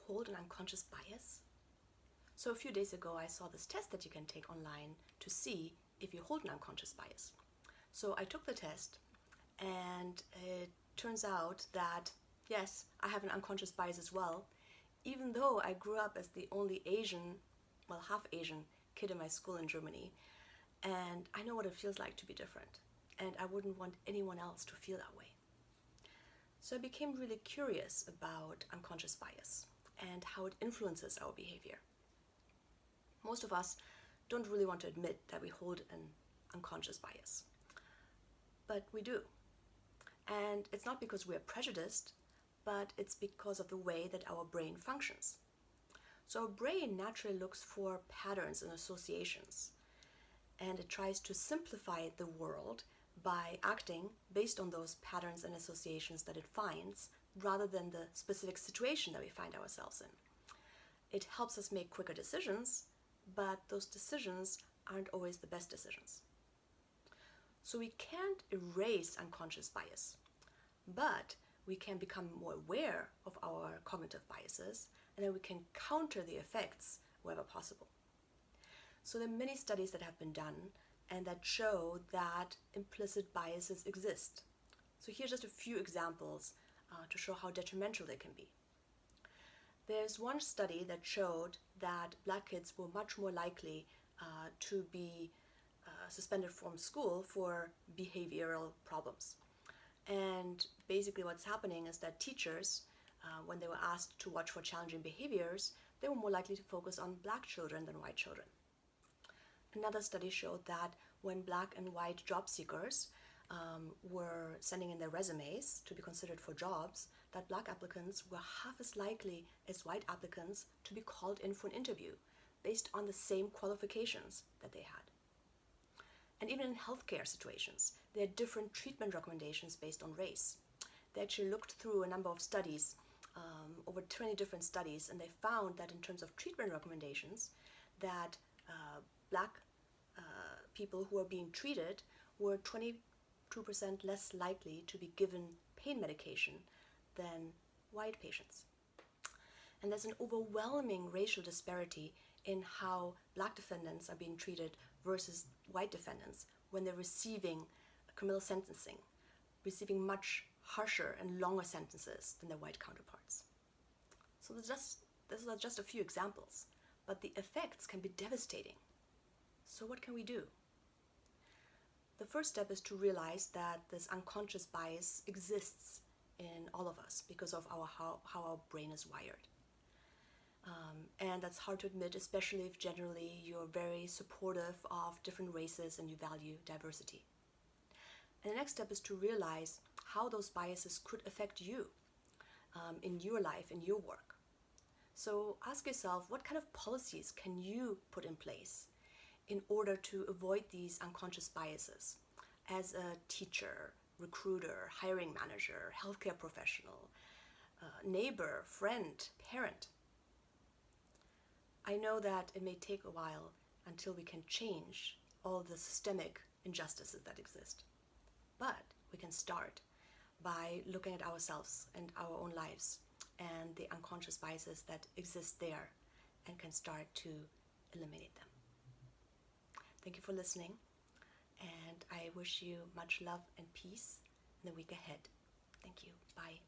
hold an unconscious bias? So a few days ago I saw this test that you can take online to see if you hold an unconscious bias. So I took the test and it turns out that yes, I have an unconscious bias as well, even though I grew up as the only Asian, well, half Asian kid in my school in Germany, and I know what it feels like to be different, and I wouldn't want anyone else to feel that way. So I became really curious about unconscious bias and how it influences our behavior. Most of us don't really want to admit that we hold an unconscious bias, but we do. And it's not because we are prejudiced, but it's because of the way that our brain functions. So our brain naturally looks for patterns and associations, and it tries to simplify the world by acting based on those patterns and associations that it finds, rather than the specific situation that we find ourselves in. It helps us make quicker decisions, but those decisions aren't always the best decisions. So we can't erase unconscious bias, but we can become more aware of our cognitive biases, and then we can counter the effects wherever possible. So there are many studies that have been done and that show that implicit biases exist. So here's just a few examples to show how detrimental they can be. There's one study that showed that black kids were much more likely to be suspended from school for behavioral problems. And basically what's happening is that teachers, when they were asked to watch for challenging behaviors, they were more likely to focus on black children than white children. Another study showed that when black and white job seekers were sending in their resumes to be considered for jobs, that black applicants were half as likely as white applicants to be called in for an interview based on the same qualifications that they had. And even in healthcare situations, there are different treatment recommendations based on race. They actually looked through a number of studies, over 20 different studies, and they found that in terms of treatment recommendations, that black people who are being treated were 22% less likely to be given pain medication than white patients. And there's an overwhelming racial disparity in how black defendants are being treated versus white defendants when they're receiving criminal sentencing, receiving much harsher and longer sentences than their white counterparts. So those are just a few examples, but the effects can be devastating. So what can we do? The first step is to realize that this unconscious bias exists in all of us because of how our brain is wired. And that's hard to admit, especially if generally you're very supportive of different races and you value diversity. And the next step is to realize how those biases could affect you in your life, in your work. So ask yourself, what kind of policies can you put in place in order to avoid these unconscious biases as a teacher, recruiter, hiring manager, healthcare professional, neighbor, friend, parent? I know that it may take a while until we can change all the systemic injustices that exist, but we can start by looking at ourselves and our own lives and the unconscious biases that exist there, and can start to eliminate them. Thank you for listening, and I wish you much love and peace in the week ahead. Thank you. Bye.